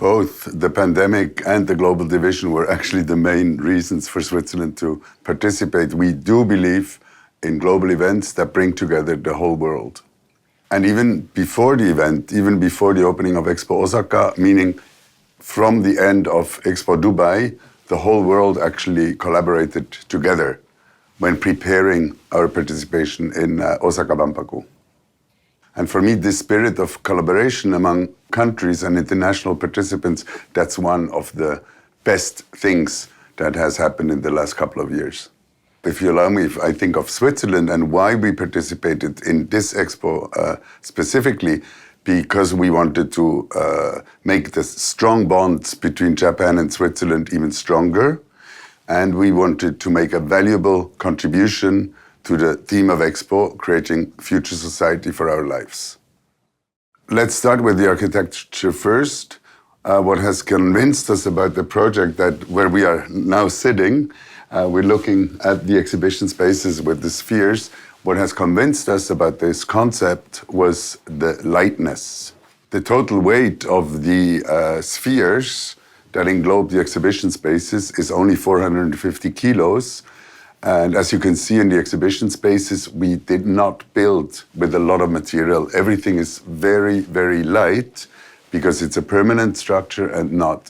Both the pandemic and the global division were actually the main reasons for Switzerland to participate. We do believe in global events that bring together the whole world. And even before the event, even before the opening of Expo Osaka, meaning from the end of Expo Dubai, the whole world actually collaborated together when preparing our participation in Osaka Banpaku. And for me, this spirit of collaboration among countries and international participants, that's one of the best things that has happened in the last couple of years. If you allow me, if I think of Switzerland and why we participated in this expo specifically, because we wanted to make the strong bonds between Japan and Switzerland even stronger, and we wanted to make a valuable contribution to the theme of Expo, creating future society for our lives. Let's start with the architecture first. What has convinced us about the project, that where we are now sitting, we're looking at the exhibition spaces with the spheres. What has convinced us about this concept was the lightness. The total weight of the spheres that englobe the exhibition spaces is only 450 kilos. And as you can see in the exhibition spaces, we did not build with a lot of material. Everything is very, very light because it's a permanent structure and not,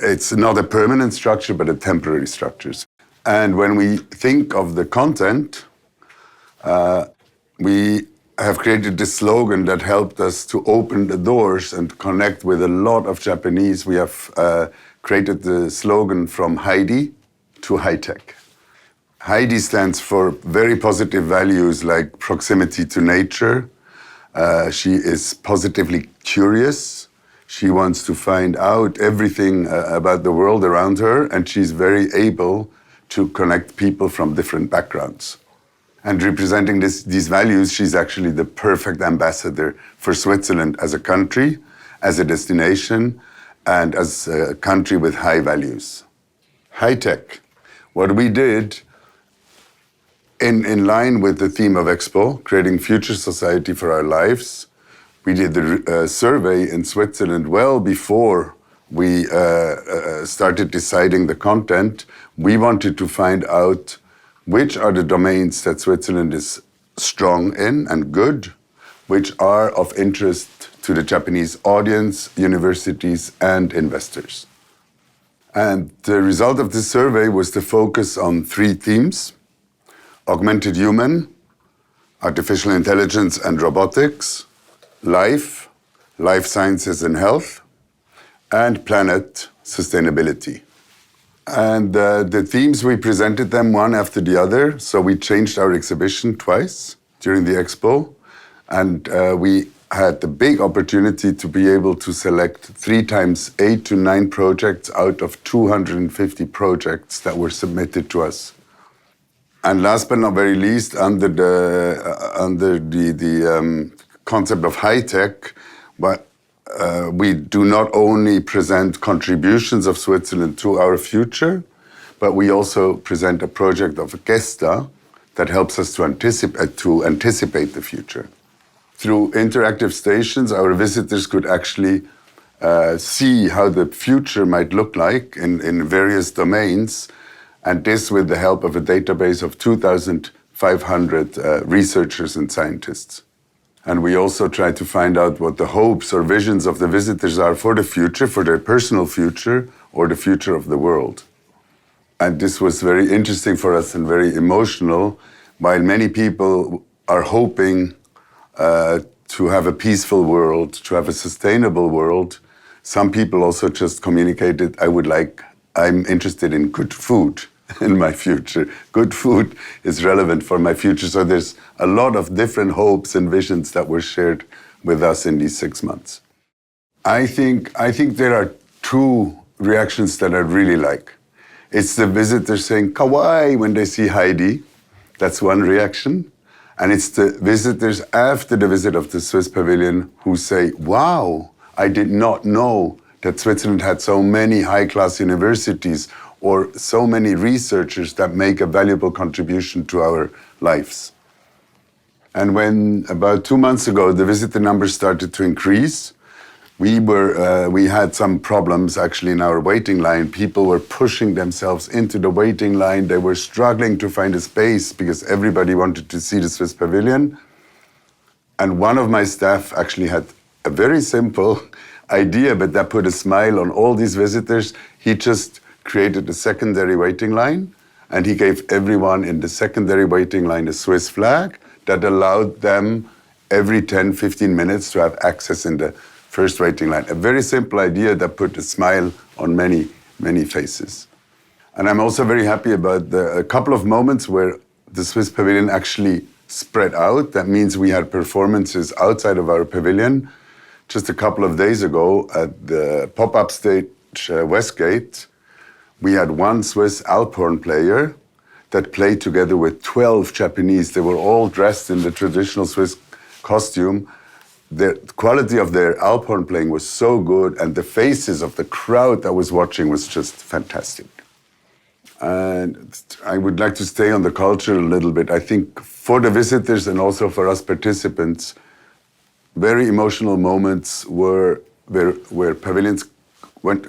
it's not a permanent structure, but a temporary structure. And when we think of the content, we have created this slogan that helped us to open the doors and connect with a lot of Japanese. We have created the slogan from Heidi to high tech. Heidi stands for very positive values like proximity to nature. She is positively curious. She wants to find out everything about the world around her, and she's very able to connect people from different backgrounds. And representing these values, she's actually the perfect ambassador for Switzerland as a country, as a destination, and as a country with high values. High tech. What we did, in line with the theme of Expo, creating future society for our lives, we did a survey in Switzerland well before we started deciding the content. We wanted to find out which are the domains that Switzerland is strong in and good, which are of interest to the Japanese audience, universities, and investors. And the result of this survey was to focus on 3 themes: augmented human, artificial intelligence and robotics, life sciences and health, and planet sustainability. And the themes, we presented them one after the other, so we changed our exhibition twice during the Expo, and we had the big opportunity to be able to select 3 times 8 to 9 projects out of 250 projects that were submitted to us. And last but not very least, under the concept of high tech, we do not only present contributions of Switzerland to our future, but we also present a project of Gesta that helps us to anticipate the future. Through interactive stations, our visitors could actually see how the future might look like in various domains, and this with the help of a database of 2,500 researchers and scientists. And we also try to find out what the hopes or visions of the visitors are for the future, for their personal future, or the future of the world. And this was very interesting for us and very emotional. While many people are hoping to have a peaceful world, to have a sustainable world, some people also just communicated, I'm interested in good food in my future. Good food is relevant for my future. So there's a lot of different hopes and visions that were shared with us in these 6 months. I think there are 2 reactions that I really like. It's the visitors saying kawaii when they see Heidi. That's one reaction. And it's the visitors after the visit of the Swiss Pavilion who say, wow, I did not know that Switzerland had so many high-class universities or so many researchers that make a valuable contribution to our lives. And when about 2 months ago, the visitor numbers started to increase, We had some problems actually in our waiting line. People were pushing themselves into the waiting line. They were struggling to find a space because everybody wanted to see the Swiss Pavilion. And one of my staff actually had a very simple idea, but that put a smile on all these visitors. He just created a secondary waiting line, and he gave everyone in the secondary waiting line a Swiss flag that allowed them every 10, 15 minutes to have access in the first waiting line. A very simple idea that put a smile on many, many faces. And I'm also very happy about a couple of moments where the Swiss Pavilion actually spread out. That means we had performances outside of our pavilion. Just a couple of days ago at the pop-up stage Westgate, we had one Swiss Alphorn player that played together with 12 Japanese. They were all dressed in the traditional Swiss costume. The quality of their Alphorn playing was so good, and the faces of the crowd that was watching was just fantastic. And I would like to stay on the culture a little bit. I think for the visitors and also for us participants, very emotional moments were where pavilions went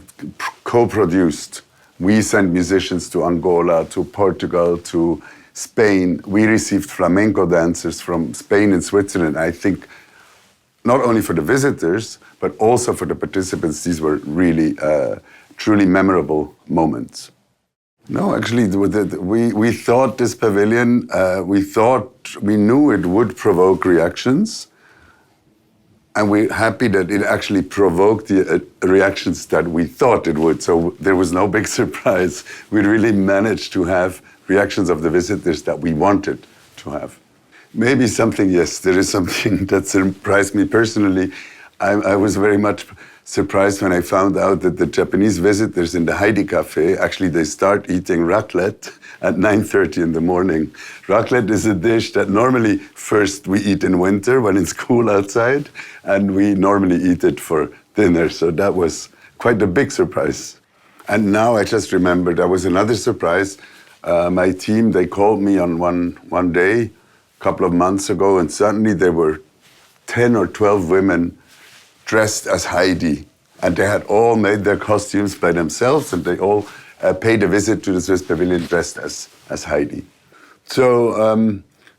co-produced. We sent musicians to Angola, to Portugal, to Spain. We received flamenco dancers from Spain and Switzerland. I think not only for the visitors, but also for the participants, these were really, truly memorable moments. No, actually, we thought this pavilion, we knew it would provoke reactions, and we're happy that it actually provoked the reactions that we thought it would. So there was no big surprise. We really managed to have reactions of the visitors that we wanted to have. Maybe something, yes, there is something that surprised me personally. I was very much surprised when I found out that the Japanese visitors in the Heidi Cafe, actually they start eating raclette at 9:30 in the morning. Raclette is a dish that normally first we eat in winter when it's cool outside, and we normally eat it for dinner. So that was quite a big surprise. And now I just remembered, there was another surprise. My team, they called me on one day, a couple of months ago, and suddenly there were 10 or 12 women dressed as Heidi. And they had all made their costumes by themselves, and they all paid a visit to the Swiss Pavilion dressed as Heidi. So,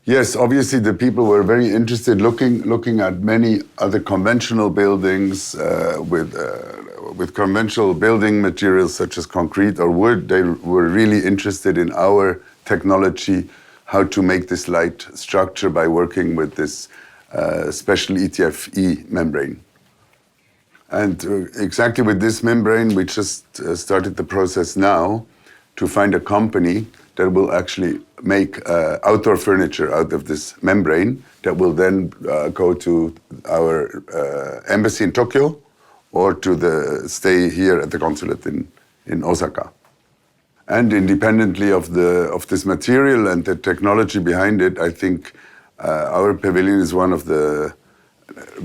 yes, obviously the people were very interested looking at many other conventional buildings with conventional building materials such as concrete or wood. They were really interested in our technology, how to make this light structure by working with this special ETFE membrane. And exactly with this membrane, we just started the process now to find a company that will actually make outdoor furniture out of this membrane that will then go to our embassy in Tokyo or to stay here at the consulate in Osaka. And independently of this material and the technology behind it, I think our pavilion is one of the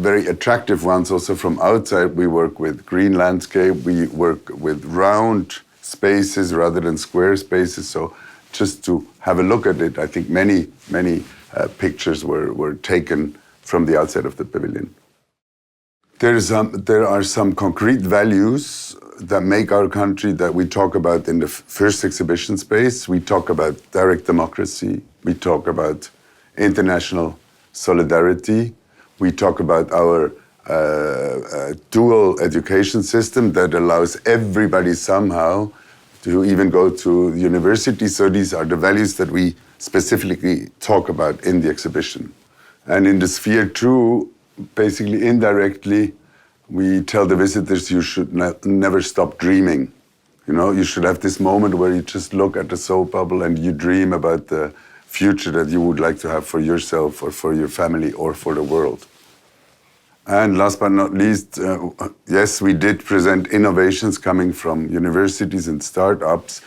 very attractive ones also from outside. We work with green landscape, we work with round spaces rather than square spaces. So just to have a look at it, I think many pictures were taken from the outside of the pavilion. There are some concrete values that make our country that we talk about in the first exhibition space. We talk about direct democracy, we talk about international solidarity, we talk about our dual education system that allows everybody somehow to even go to university. So these are the values that we specifically talk about in the exhibition. And in the sphere too, basically indirectly, we tell the visitors you should never stop dreaming. You know, you should have this moment where you just look at the soap bubble and you dream about the future that you would like to have for yourself or for your family or for the world. And last but not least, yes, we did present innovations coming from universities and startups,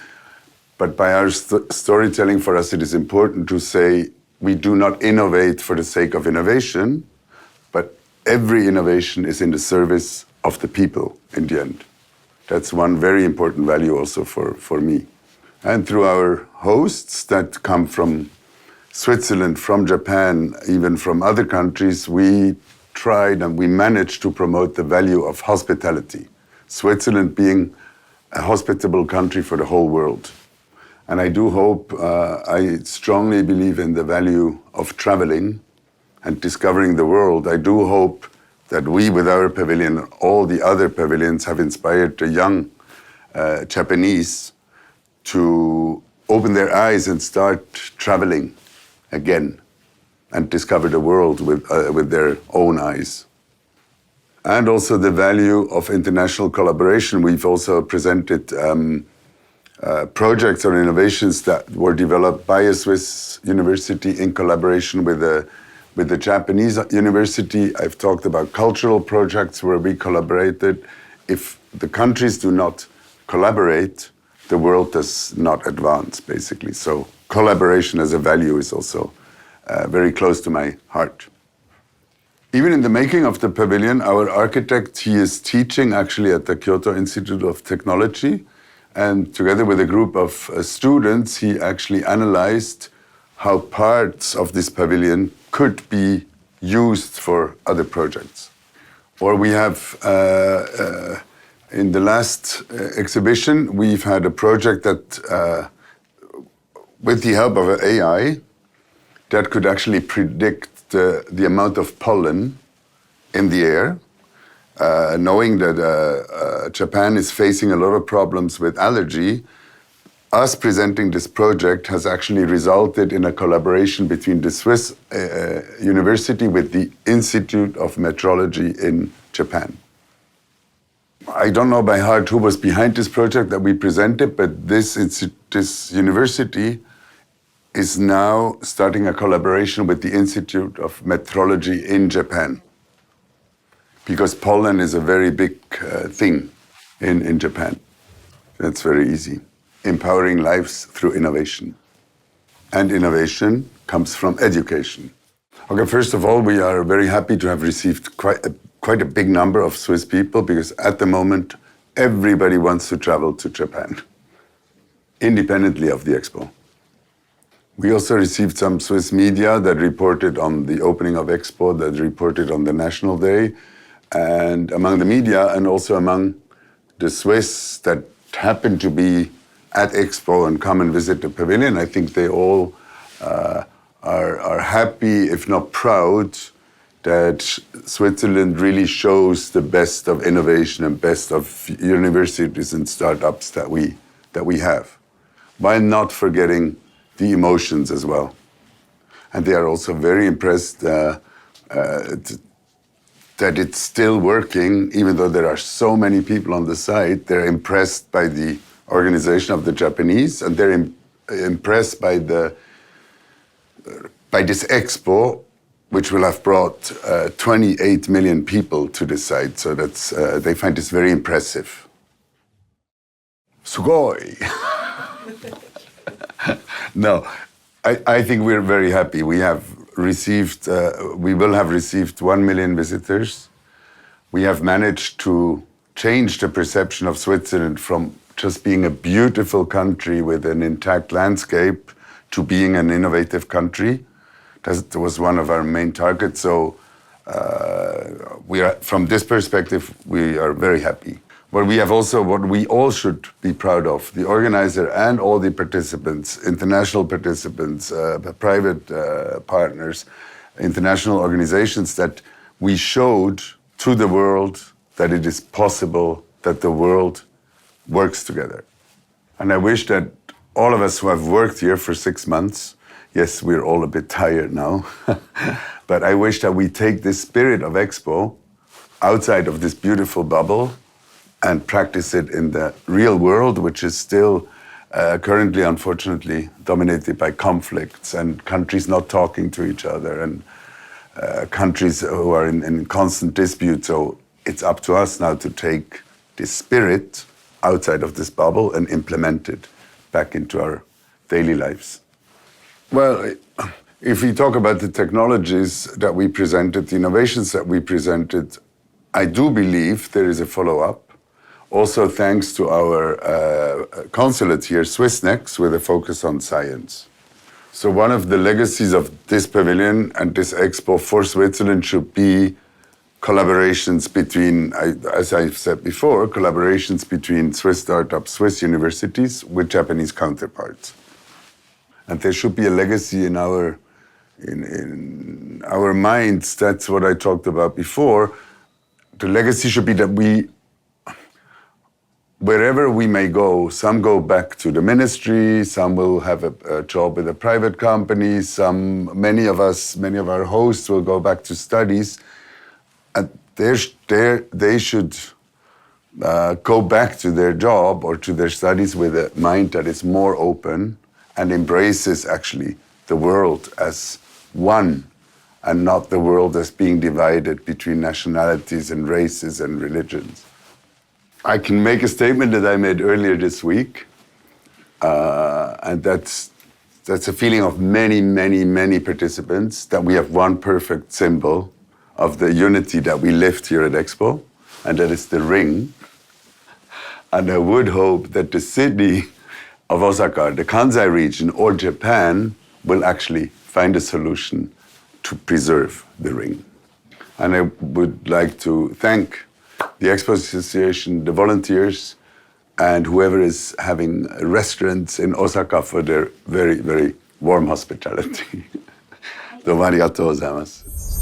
but by our storytelling, for us, it is important to say we do not innovate for the sake of innovation, but every innovation is in the service of the people in the end. That's one very important value also for me. And through our hosts that come from Switzerland, from Japan, even from other countries, we tried and we managed to promote the value of hospitality. Switzerland being a hospitable country for the whole world. And I do hope, I strongly believe in the value of traveling and discovering the world. I do hope that we, with our pavilion, all the other pavilions, have inspired the young Japanese to open their eyes and start traveling again and discover the world with their own eyes. And also the value of international collaboration. We've also presented projects or innovations that were developed by a Swiss university in collaboration with the Japanese university. I've talked about cultural projects where we collaborated. If the countries do not collaborate, the world does not advance, basically. So collaboration as a value is also very close to my heart. Even in the making of the pavilion, our architect, he is teaching actually at the Kyoto Institute of Technology. And together with a group of students, he actually analyzed how parts of this pavilion could be used for other projects. Or we have, in the last exhibition, we've had a project that, with the help of an AI, that could actually predict the amount of pollen in the air, knowing that Japan is facing a lot of problems with allergy. Us presenting this project has actually resulted in a collaboration between the Swiss university with the Institute of Meteorology in Japan. I don't know by heart who was behind this project that we presented, but this university is now starting a collaboration with the Institute of Meteorology in Japan. Because pollen is a very big thing in Japan. That's very easy. Empowering lives through innovation. And innovation comes from education. Okay, first of all, we are very happy to have received quite a big number of Swiss people, because at the moment, everybody wants to travel to Japan, independently of the Expo. We also received some Swiss media that reported on the opening of Expo, that reported on the National Day. And among the media and also among the Swiss that happen to be at Expo and come and visit the pavilion, I think they all are happy, if not proud, that Switzerland really shows the best of innovation and best of universities and startups that we have, while not forgetting the emotions as well. And they are also very impressed that it's still working, even though there are so many people on the site. They're impressed by the organization of the Japanese, and they're impressed by this Expo, which will have brought 28 million people to the site. So that's they find this very impressive. Sugoi! No, I think we're very happy. We will have received 1 million visitors. We have managed to change the perception of Switzerland from just being a beautiful country with an intact landscape to being an innovative country. That was one of our main targets. So from this perspective, we are very happy. But we have also what we all should be proud of, the organizer and all the participants, international participants, private partners, international organizations, that we showed to the world that it is possible that the world works together. And I wish that all of us who have worked here for 6 months, yes, we're all a bit tired now, but I wish that we take this spirit of Expo outside of this beautiful bubble and practice it in the real world, which is still currently, unfortunately, dominated by conflicts and countries not talking to each other and countries who are in constant dispute. So it's up to us now to take this spirit outside of this bubble and implement it back into our daily lives. Well, if we talk about the technologies that we presented, the innovations that we presented, I do believe there is a follow-up. Also thanks to our consulate here, Swissnex, with a focus on science. So one of the legacies of this pavilion and this Expo for Switzerland should be collaborations between, as I've said before, collaborations between Swiss startups, Swiss universities with Japanese counterparts. And there should be a legacy in our minds. That's what I talked about before. The legacy should be that wherever we may go, some go back to the ministry, some will have a job with a private company, many of our hosts will go back to studies. And they should go back to their job or to their studies with a mind that is more open and embraces actually the world as one and not the world as being divided between nationalities and races and religions. I can make a statement that I made earlier this week, and that's a feeling of many, many, many participants, that we have one perfect symbol of the unity that we lived here at Expo, and that is the ring. And I would hope that the city of Osaka, the Kansai region, or Japan will actually find a solution to preserve the ring. And I would like to thank the Expo Association, the volunteers, and whoever is having restaurants in Osaka for their very, very warm hospitality. どうもありがとうございます。